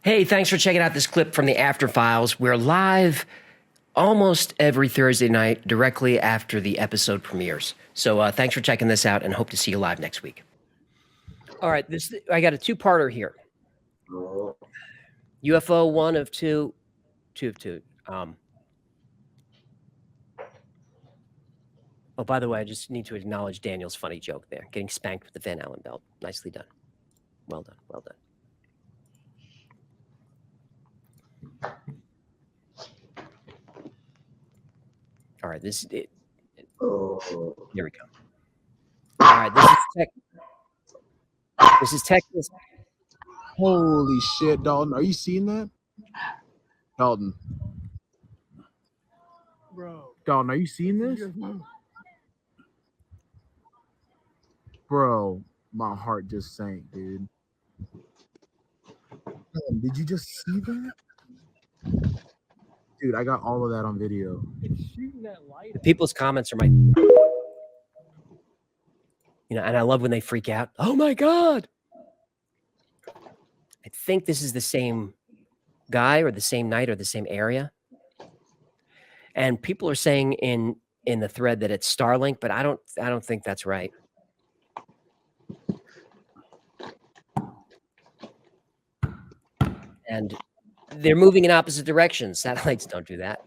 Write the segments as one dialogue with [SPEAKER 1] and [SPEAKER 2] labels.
[SPEAKER 1] Hey, thanks for checking out this clip from the After Files. We're live almost every Thursday night directly after the episode premieres. So thanks for checking this out and hope to see you live next week. All right, I got a two-parter here. UFO 1 of 2, 2 of 2. Oh, by the way, I just need to acknowledge Daniel's funny joke there. Getting spanked with the Van Allen belt. Nicely done. Well done. Well done. All right, this is it. Here we go. All right, this is Texas.
[SPEAKER 2] Holy shit, Dalton. Are you seeing that? Dalton. Bro. Dalton, are you seeing this? Bro, my heart just sank, dude. Did you just see that? Dude, I got all of that on video.
[SPEAKER 1] It's shooting that light. The people's comments are and I love when they freak out. Oh my God. I think this is the same guy or the same night or the same area. And people are saying in the thread that it's Starlink, but I don't think that's right. And they're moving in opposite directions. Satellites don't do that.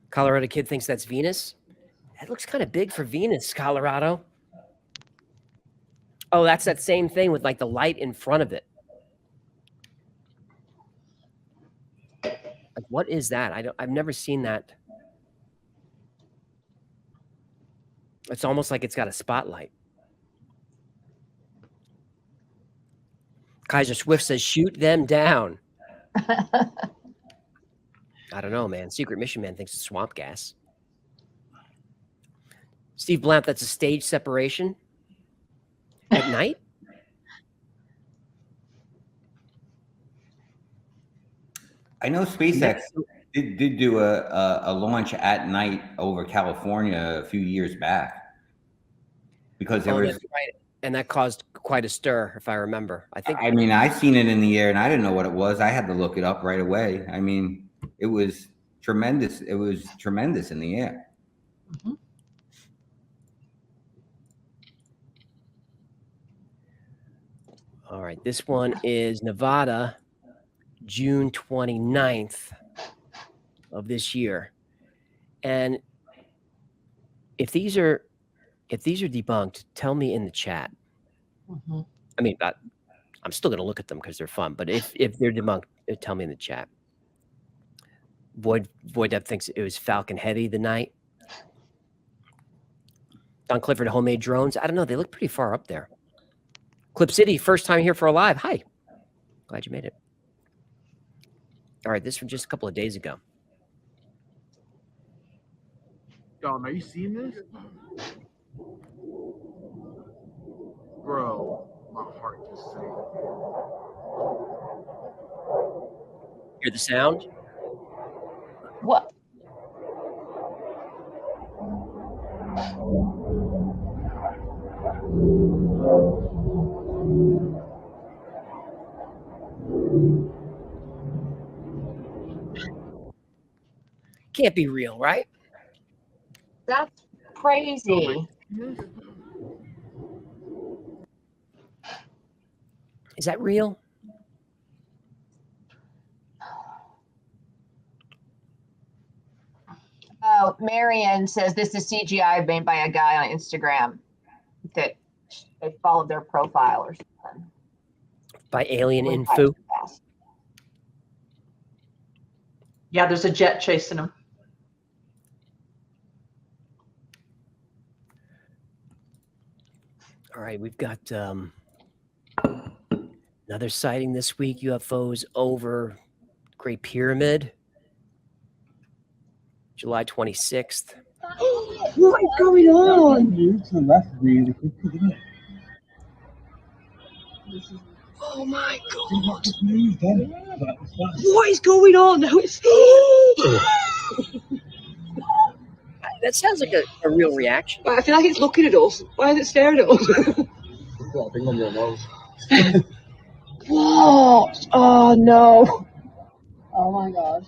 [SPEAKER 1] Colorado kid thinks that's Venus. That looks kind of big for Venus, Colorado. Oh, that's that same thing with like the light in front of it. Like, what is that? I've never seen that. It's almost like it's got a spotlight. Kaiser Swift says, shoot them down. I don't know, man. Secret Mission Man thinks it's swamp gas. Steve Blount, that's a stage separation at night?
[SPEAKER 3] I know SpaceX did do a launch at night over California a few years back because there was
[SPEAKER 1] right. And that caused quite a stir, if I remember.
[SPEAKER 3] I mean, I seen it in the air and I didn't know what it was. I had to look it up right away. I mean, it was tremendous. It was tremendous in the air.
[SPEAKER 1] Mm-hmm. All right, this one is Nevada, June 29th of this year. And if these are debunked, tell me in the chat. Mm-hmm. I mean, I'm still going to look at them because they're fun. But if they're debunked, tell me in the chat. Void Deb thinks it was Falcon Heavy the night. Don Clifford, homemade drones. I don't know. They look pretty far up there. Clip City, first time here for a live. Hi. Glad you made it. All right, this from just a couple of days ago.
[SPEAKER 2] Dalton, are you seeing this? Bro, my heart just sank.
[SPEAKER 1] Hear the sound?
[SPEAKER 4] What?
[SPEAKER 1] Can't be real, right?
[SPEAKER 4] That's crazy.
[SPEAKER 1] Is that real?
[SPEAKER 4] Oh, Marion says this is CGI made by a guy on Instagram that they followed their profile or something.
[SPEAKER 1] By Alien Info?
[SPEAKER 5] Yeah, there's a jet chasing him.
[SPEAKER 1] All right, we've got another sighting this week. UFOs over Great Pyramid, July 26th.
[SPEAKER 6] What is going on? Oh my God. What is going on? Now it's
[SPEAKER 1] That sounds like a real reaction.
[SPEAKER 6] But I feel like it's looking at us. Why is it staring at us?
[SPEAKER 2] Put that thing on your nose.
[SPEAKER 6] What? Oh no. Oh my god.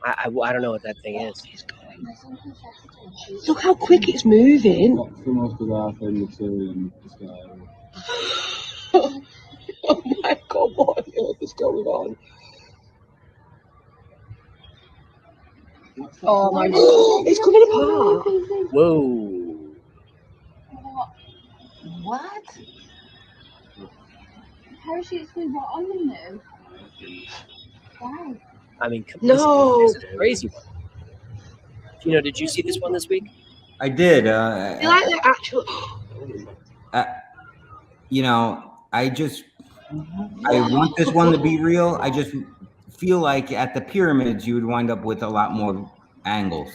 [SPEAKER 1] I don't know what that thing is.
[SPEAKER 6] Look how quick it's moving.
[SPEAKER 2] What's the most bizarre thing you've seen in the sky?
[SPEAKER 6] Oh my god, what on earth is going on? Oh my god. It's coming apart.
[SPEAKER 1] Whoa.
[SPEAKER 4] What?
[SPEAKER 7] Parachutes with what on them though? Wow.
[SPEAKER 1] I mean,
[SPEAKER 6] No.
[SPEAKER 1] this is a crazy one. Did you see this one this week?
[SPEAKER 3] I did.
[SPEAKER 6] I feel like they're actual.
[SPEAKER 3] I want this one to be real. I just feel like at the pyramids, you would wind up with a lot more angles.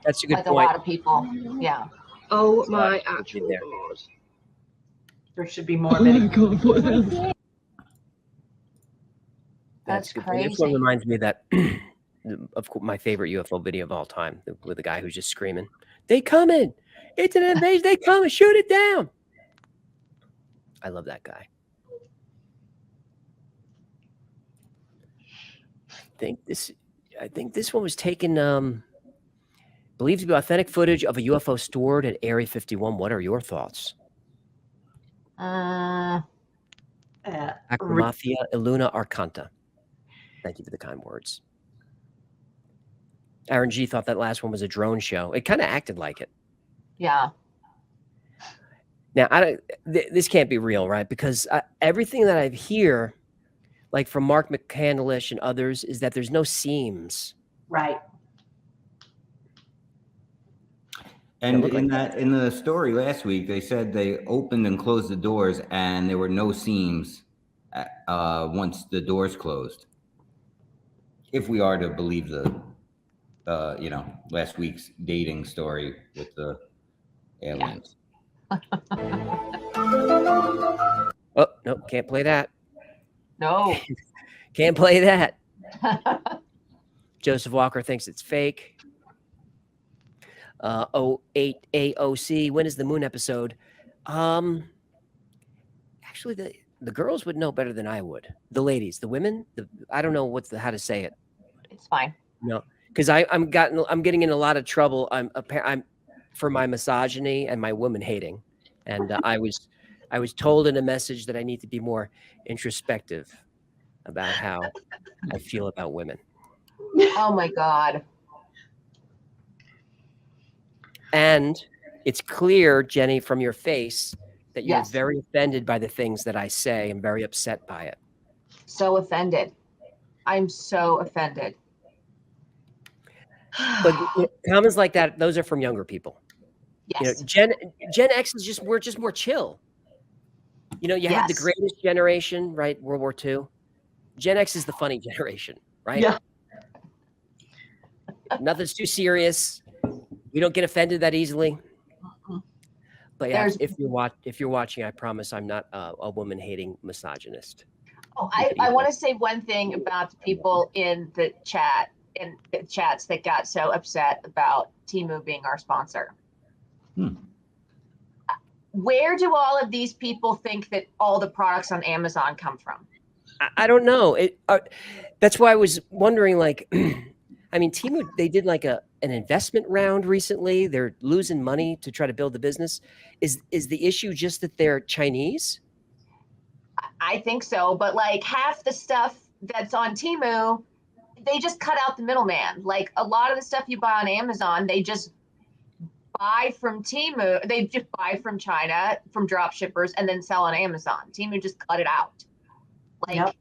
[SPEAKER 1] That's a good
[SPEAKER 4] Like
[SPEAKER 1] point.
[SPEAKER 4] a lot of people. Yeah.
[SPEAKER 6] Oh
[SPEAKER 1] It's
[SPEAKER 6] my
[SPEAKER 1] not
[SPEAKER 6] actual
[SPEAKER 1] there.
[SPEAKER 6] god.
[SPEAKER 5] There should be more
[SPEAKER 6] Oh my
[SPEAKER 5] video.
[SPEAKER 6] god, what else?
[SPEAKER 4] That's
[SPEAKER 1] a good point. This one
[SPEAKER 4] crazy.
[SPEAKER 1] reminds me of that, of course, my favorite UFO video of all time, with the guy who's just screaming, "They coming! It's an invasion! They coming! Shoot it down!" I love that guy. I think this one was taken, believed to be authentic footage of a UFO stored at Area 51. What are your thoughts? Acromafia Illuna Arcanta. Thank you for the kind words. Aaron G thought that last one was a drone show. It kind of acted like it.
[SPEAKER 4] Yeah.
[SPEAKER 1] Now, this can't be real, right? Because everything that I hear, like from Mark McCandlish and others, is that there's no seams.
[SPEAKER 5] Right.
[SPEAKER 3] And in the story last week, they said they opened and closed the doors, and there were no seams once the doors closed. If we are to believe the last week's dating story with the aliens.
[SPEAKER 1] Oh, no, can't play that.
[SPEAKER 4] No.
[SPEAKER 1] Can't play that. Joseph Walker thinks it's fake. 08AOC, when is the moon episode? Actually, the girls would know better than I would. The ladies, the women, I don't know how to say it.
[SPEAKER 4] It's fine.
[SPEAKER 1] No, because I'm getting in a lot of trouble. I'm for my misogyny and my woman hating, and I was told in a message that I need to be more introspective about how I feel about women.
[SPEAKER 4] Oh my God.
[SPEAKER 1] And it's clear, Jenny, from your face that you're
[SPEAKER 4] Yes.
[SPEAKER 1] very offended by the things that I say and very upset by it.
[SPEAKER 4] So offended. I'm so offended.
[SPEAKER 1] But comments like that, those are from younger people.
[SPEAKER 4] Yes.
[SPEAKER 1] Gen X is we're just more chill. You have the
[SPEAKER 4] Yes.
[SPEAKER 1] greatest generation, right? World War II. Gen X is the funny generation, right?
[SPEAKER 5] Yeah.
[SPEAKER 1] Nothing's too serious. We don't get offended that easily. But yeah, if you're watching, I promise I'm not a woman-hating misogynist.
[SPEAKER 4] Oh, I want to say one thing about the people in the chat, in the chats that got so upset about Temu being our sponsor. Where do all of these people think that all the products on Amazon come from?
[SPEAKER 1] I don't know. That's why I was wondering, like, I mean, Temu, they did like an investment round recently. They're losing money to try to build the business. Is the issue just that they're Chinese?
[SPEAKER 4] I think so, but like half the stuff that's on Temu, they just cut out the middleman. Like a lot of the stuff you buy on Amazon, they just buy from Temu. They just buy from China, from drop shippers, and then sell on Amazon. Temu just cut it out. Like,
[SPEAKER 5] Yep.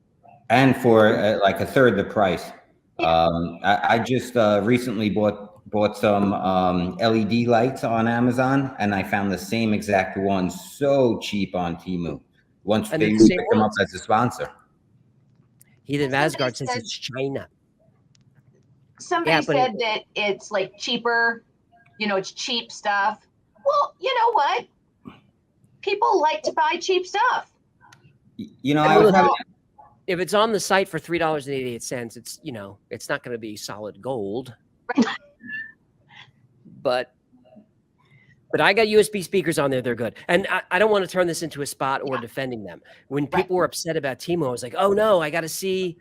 [SPEAKER 3] And for like a third the price. I just recently bought some LED lights on Amazon, and I found the same exact ones so cheap on Temu. Once
[SPEAKER 1] And
[SPEAKER 3] they
[SPEAKER 1] the same
[SPEAKER 3] picked them up
[SPEAKER 1] ones.
[SPEAKER 3] as a sponsor.
[SPEAKER 1] Heathen
[SPEAKER 4] Somebody
[SPEAKER 1] Asgard says
[SPEAKER 4] said-
[SPEAKER 1] it's China.
[SPEAKER 4] somebody
[SPEAKER 1] Yeah, but
[SPEAKER 4] said that it's like cheaper, it's cheap stuff. Well, you know what? People like to buy cheap stuff.
[SPEAKER 3] I was having
[SPEAKER 1] if it's on the site for $3.88, it's it's not going to be solid gold. But I got USB speakers on there. They're good. And I don't want to turn this into a spot or defending them. When people were upset about Timo, I was like, oh no, I got to see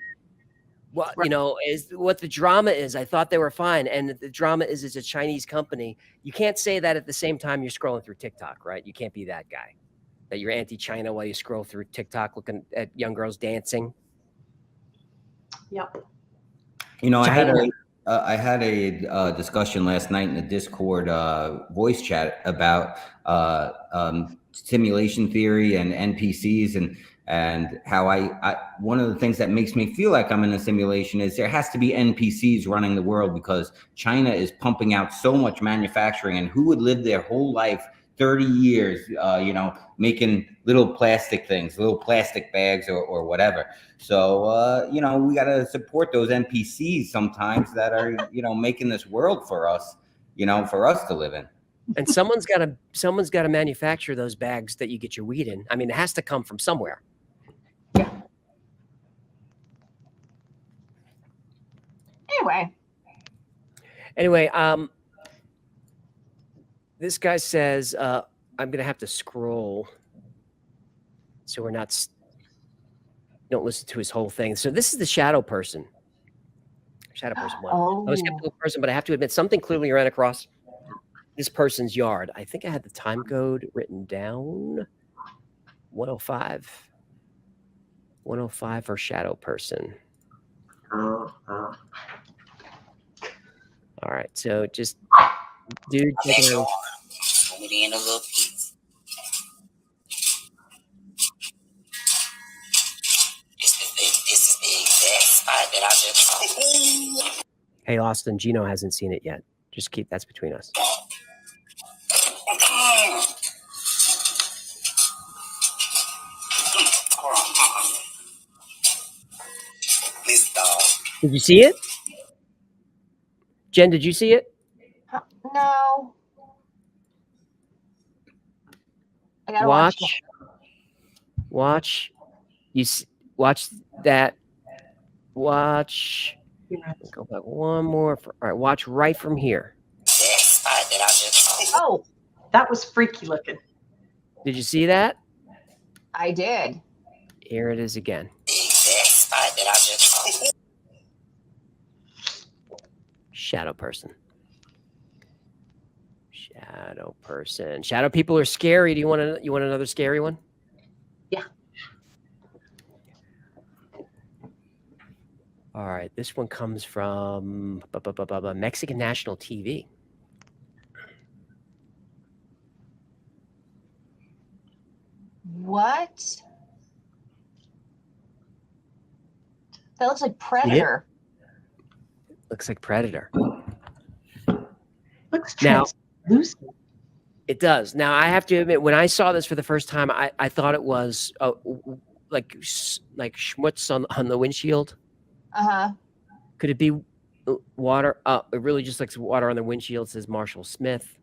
[SPEAKER 1] what, is what the drama is. I thought they were fine. And the drama is it's a Chinese company. You can't say that at the same time you're scrolling through TikTok, right? You can't be that guy that you're anti-China while you scroll through TikTok looking at young girls dancing.
[SPEAKER 5] Yep.
[SPEAKER 3] I had a discussion last night in the Discord voice chat about simulation theory and NPCs and how I one of the things that makes me feel like I'm in a simulation is there has to be NPCs running the world, because China is pumping out so much manufacturing, and who would live their whole life 30 years, making little plastic things, little plastic bags or whatever. So, we got to support those NPCs sometimes that are, making this world for us, for us to live in.
[SPEAKER 1] And someone's got to manufacture those bags that you get your weed in. I mean, it has to come from somewhere. Anyway, this guy says, I'm going to have to scroll so we're not, don't listen to his whole thing. So this is the shadow person. Shadow person one. I was skeptical person, but I have to admit something clearly ran across this person's yard. I think I had the time code written down. 105. 105 for shadow person. All right, so just dude, check it out. Put it in a little piece. This is the exact spot that I just. Hey, Austin, Gino hasn't seen it yet. Just keep that's between us. Did you see it? Jen, did you see it?
[SPEAKER 4] No. I gotta
[SPEAKER 1] watch. Watch that. Watch. Go back one more. All right, watch right from here.
[SPEAKER 5] Oh, that was freaky looking.
[SPEAKER 1] Did you see that?
[SPEAKER 4] I did.
[SPEAKER 1] Here it is again. Shadow person. Shadow person. Shadow people are scary. Do you want another scary one?
[SPEAKER 4] Yeah.
[SPEAKER 1] All right. This one comes from Mexican National TV.
[SPEAKER 4] What? That looks like Predator.
[SPEAKER 1] Looks like Predator.
[SPEAKER 5] Looks translucent.
[SPEAKER 1] It does. Now, I have to admit, when I saw this for the first time, I thought it was like schmutz on the windshield.
[SPEAKER 4] Uh-huh.
[SPEAKER 1] Could it be water? It really just looks water on the windshield. Says Marshall Smith.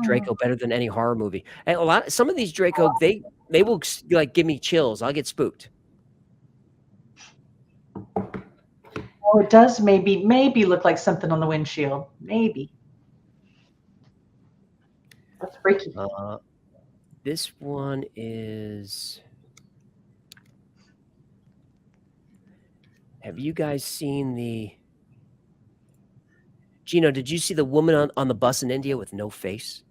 [SPEAKER 1] Draco better than any horror movie. And some of these Draco, they will like give me chills. I'll get spooked.
[SPEAKER 5] Oh, it does maybe look like something on the windshield. Maybe. That's freaky.
[SPEAKER 1] This one is. Have you guys seen the? Gino, did you see the woman on the bus in India with no face?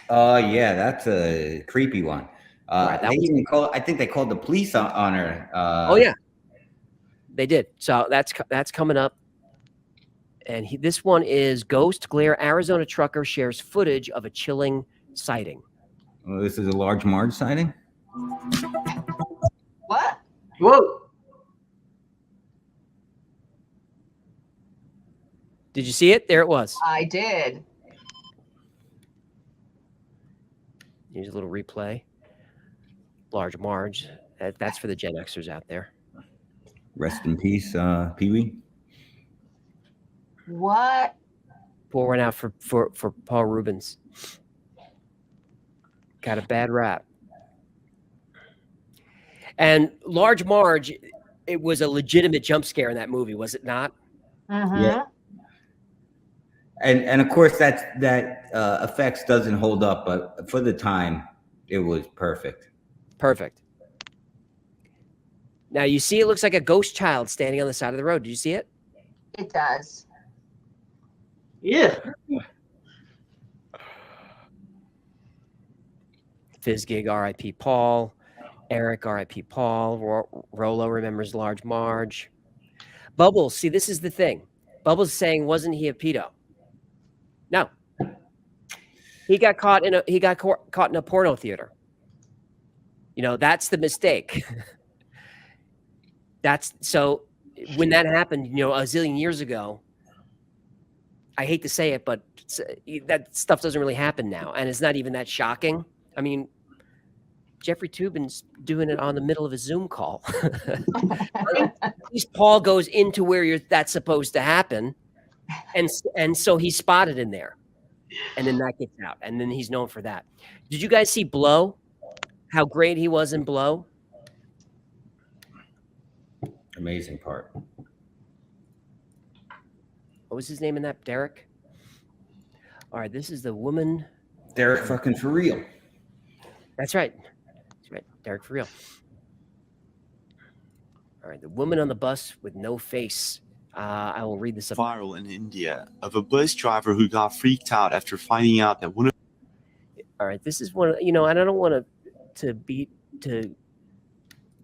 [SPEAKER 3] Yeah, that's a creepy one.
[SPEAKER 1] Right,
[SPEAKER 3] I think they called the police on her.
[SPEAKER 1] Oh yeah, they did. So that's coming up. And this one is Ghost Glare. Arizona trucker shares footage of a chilling sighting.
[SPEAKER 3] Well, this is a large Marge sighting.
[SPEAKER 4] What?
[SPEAKER 5] Whoa.
[SPEAKER 1] Did you see it? There it was.
[SPEAKER 4] I did.
[SPEAKER 1] Here's a little replay. Large Marge. That's for the Gen Xers out there.
[SPEAKER 3] Rest in peace, Pee-wee.
[SPEAKER 4] What?
[SPEAKER 1] Pour one out for Paul Rubens. Got a bad rap. And Large Marge, it was a legitimate jump scare in that movie, was it not?
[SPEAKER 3] Yeah. And of course that effects doesn't hold up, but for the time, it was perfect.
[SPEAKER 1] Perfect. Now you see, it looks like a ghost child standing on the side of the road. Did you see it?
[SPEAKER 4] It does.
[SPEAKER 5] Yeah.
[SPEAKER 1] Fizzgig, R.I.P. Paul. Eric, R.I.P. Paul. Rolo remembers Large Marge. Bubbles, see, this is the thing. Bubbles saying, wasn't he a pedo? No. He got caught in a porno theater. You know, that's the mistake. That's so when that happened, you know, a zillion years ago, I hate to say it, but that stuff doesn't really happen now. And it's not even that shocking. I mean, Jeffrey Toobin's doing it on the middle of a Zoom call. At least Paul goes into where that's supposed to happen. And so he's spotted in there. And then that gets out. And then he's known for that. Did you guys see Blow? How great he was in Blow?
[SPEAKER 3] Amazing part.
[SPEAKER 1] What was his name in that? Derek? All right, this is the woman.
[SPEAKER 3] Derek fucking for real.
[SPEAKER 1] That's right. That's right. Derek for real. All right, the woman on the bus with no face. I will read this up.
[SPEAKER 8] Viral in India of a bus driver who got freaked out after finding out that one of.
[SPEAKER 1] All right, this is one of, and I don't want to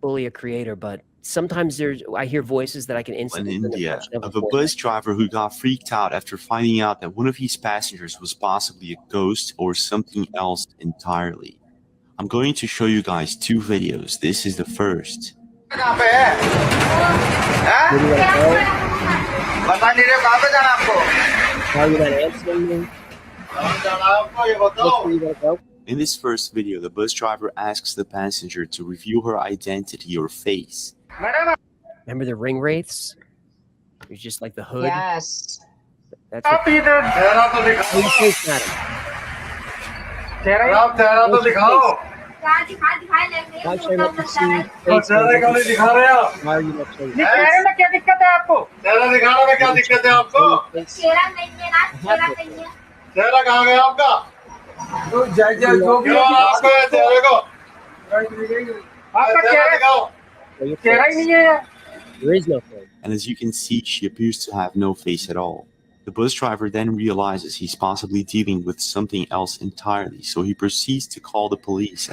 [SPEAKER 1] bully a creator, but sometimes I hear voices that I can instantly.
[SPEAKER 8] In India of a bus driver who got freaked out after finding out that one of his passengers was possibly a ghost or something else entirely. I'm going to show you guys 2 videos. This is the first. In this first video, the bus driver asks the passenger to reveal her identity or face.
[SPEAKER 1] Remember the ring wraiths? It was just like the hood.
[SPEAKER 4] Yes.
[SPEAKER 1] That's what, how you face, madam? Why should I not see face? Why are you not showing face?
[SPEAKER 9] क्या दिक्कत है आपको? चेहरा दिखाने में क्या दिक्कत है आपको?
[SPEAKER 7] चेहरा नहीं है ना, चेहरा नहीं है।
[SPEAKER 9] चेहरा कहाँ गया आपका? तो जो भी आपका चेहरे को आपका चेहरा ही नहीं है यार।
[SPEAKER 1] There is no face.
[SPEAKER 8] And as you can see, she appears to have no face at all. The bus driver then realizes he's possibly dealing with something else entirely, so he proceeds to call the police.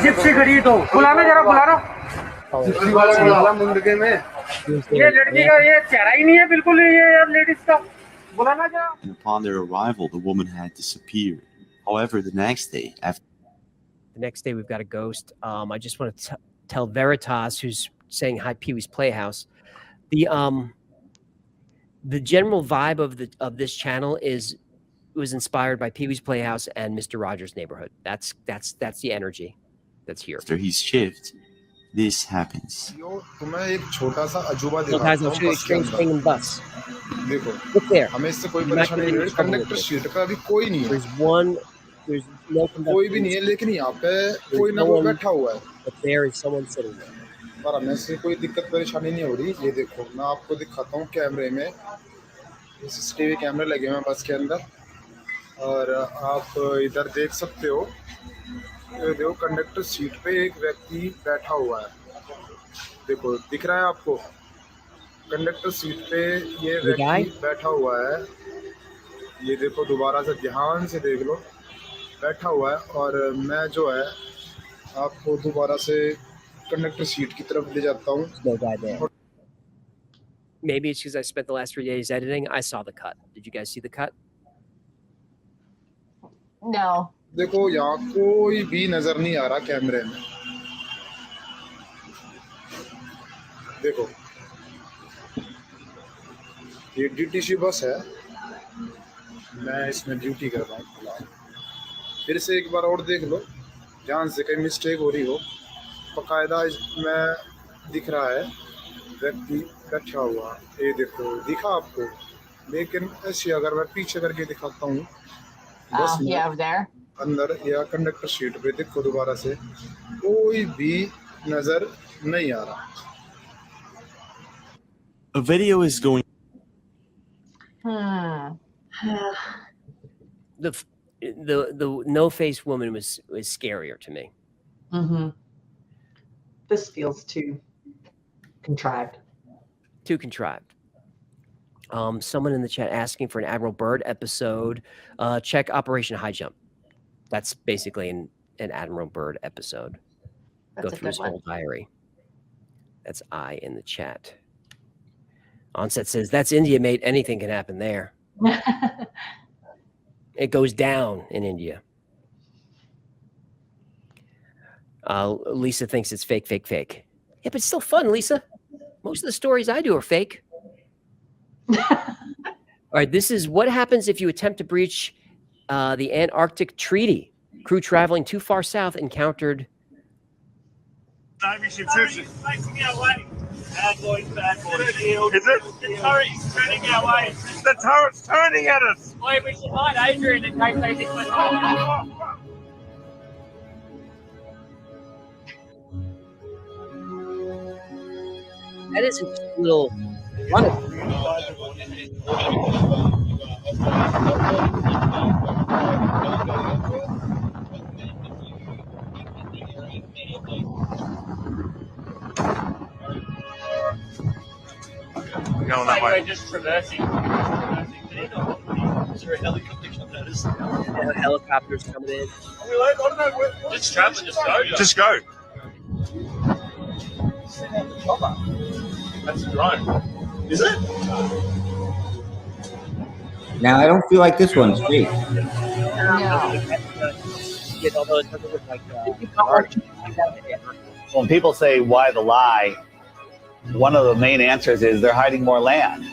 [SPEAKER 9] Gypsy खड़ी तो बुलाना जरा बुलाना Gypsy वाला बुला मुंडके में ये लड़की का ये चेहरा ही नहीं है बिल्कुल ये यार लेडीज का बुलाना जरा.
[SPEAKER 8] And upon their arrival, the woman had disappeared. However, the next day,
[SPEAKER 1] we've got a ghost. I just want to tell Veritas, who's saying hi, Pee-wee's Playhouse, the general vibe of this channel was inspired by Pee-wee's Playhouse and Mr. Rogers' Neighborhood. That's the energy that's here.
[SPEAKER 8] After his shift, this happens.
[SPEAKER 2] तुम्हें एक छोटा सा अजूबा
[SPEAKER 1] So guys, I'll show you a strange thing in bus.
[SPEAKER 2] देखो
[SPEAKER 1] Look there.
[SPEAKER 2] हमें इससे कोई परेशानी नहीं है. कंडक्टर सीट पे अभी कोई नहीं है.
[SPEAKER 1] There's no conductor.
[SPEAKER 2] कोई भी नहीं है, लेकिन यहाँ पे कोई ना कोई बैठा हुआ है.
[SPEAKER 1] But there is someone sitting there.
[SPEAKER 2] पर हमें से कोई दिक्कत परेशानी नहीं हो रही. ये देखो मैं आपको दिखाता हूँ कैमरे में. सीसीटीवी कैमरे लगे हुए हैं बस के अंदर और आप इधर देख सकते हो. ये देखो कंडक्टर सीट पे एक व्यक्ति बैठा हुआ है. देखो दिख रहा है आपको? कंडक्टर सीट पे ये व्यक्ति बैठा हुआ है. ये देखो दोबारा से ध्यान से देख लो. बैठा हुआ है और मैं जो है आपको दोबारा से कंडक्टर सीट की तरफ ले जाता हूँ.
[SPEAKER 1] Maybe it's because I spent the last 3 days editing. I saw the cut. Did you guys see the cut?
[SPEAKER 4] No.
[SPEAKER 2] देखो यहाँ कोई भी नजर नहीं आ रहा कैमरे में. देखो ये डीटीसी बस है. मैं इसमें ड्यूटी कर रहा हूँ. फिर से एक बार और देख लो, ध्यान से कहीं मिस्टेक हो रही हो. बकायदा इसमें दिख रहा है व्यक्ति बैठा हुआ. ये देखो दिखा आपको, लेकिन ऐसे अगर मैं पीछे करके दिखाता हूँ बस
[SPEAKER 4] Yeah, over there.
[SPEAKER 2] अंदर या कंडक्टर शीट पे देखो दोबारा से कोई भी नजर नहीं आ रहा.
[SPEAKER 8] A video is going.
[SPEAKER 1] The no-face woman was scarier to me.
[SPEAKER 5] Mm-hmm. This feels too contrived.
[SPEAKER 1] Too contrived. Someone in the chat asking for an Admiral Byrd episode. Check Operation High Jump. That's basically an Admiral Byrd episode.
[SPEAKER 4] That's
[SPEAKER 1] Go through his whole diary. That's I in the chat. Onset says, that's India, mate. Anything can happen there. It goes down in India. Lisa thinks it's fake, fake, fake. Yeah, but it's still fun, Lisa. Most of the stories I do are fake. All right, this is what happens if you attempt to breach the Antarctic Treaty. Crew traveling too far south encountered.
[SPEAKER 10] Bad boys, shield. Is it? The turret's turning our way. The turret's turning at us. Wait, we should hide Adrian in case they think we're
[SPEAKER 1] That isn't just a little running.
[SPEAKER 10] We're going that way.
[SPEAKER 9] We're just traversing.
[SPEAKER 10] Is there a helicopter coming at us?
[SPEAKER 1] Helicopters coming in.
[SPEAKER 10] Just travel, just go. Just go. That's a drone. Is it?
[SPEAKER 3] Now, I don't feel like this one's fake.
[SPEAKER 1] Although it doesn't look like
[SPEAKER 11] when people say why the lie, one of the main answers is they're hiding more land.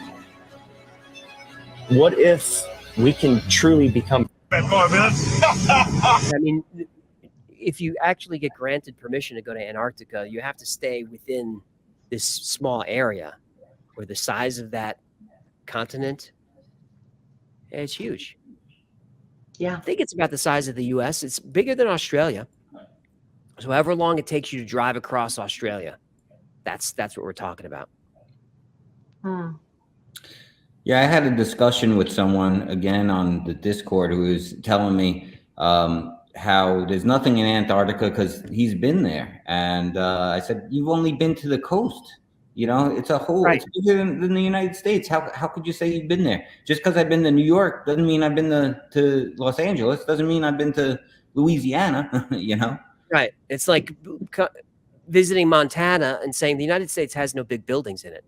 [SPEAKER 12] What if we can truly become?
[SPEAKER 10] 5 minutes.
[SPEAKER 1] I mean, if you actually get granted permission to go to Antarctica, you have to stay within this small area where the size of that continent, it's huge.
[SPEAKER 5] Yeah.
[SPEAKER 1] I think it's about the size of the US. It's bigger than Australia. So however long it takes you to drive across Australia, that's what we're talking about.
[SPEAKER 3] Yeah, I had a discussion with someone again on the Discord who was telling me how there's nothing in Antarctica because he's been there. And I said, you've only been to the coast. You know, it's a whole,
[SPEAKER 1] right.
[SPEAKER 3] It's bigger than the United States. How could you say you've been there? Just because I've been to New York doesn't mean I've been to Los Angeles. Doesn't mean I've been to Louisiana, you know?
[SPEAKER 1] Right. It's like visiting Montana and saying the United States has no big buildings in it.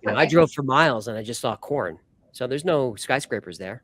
[SPEAKER 1] You know, I drove for miles and I just saw corn. So there's no skyscrapers there.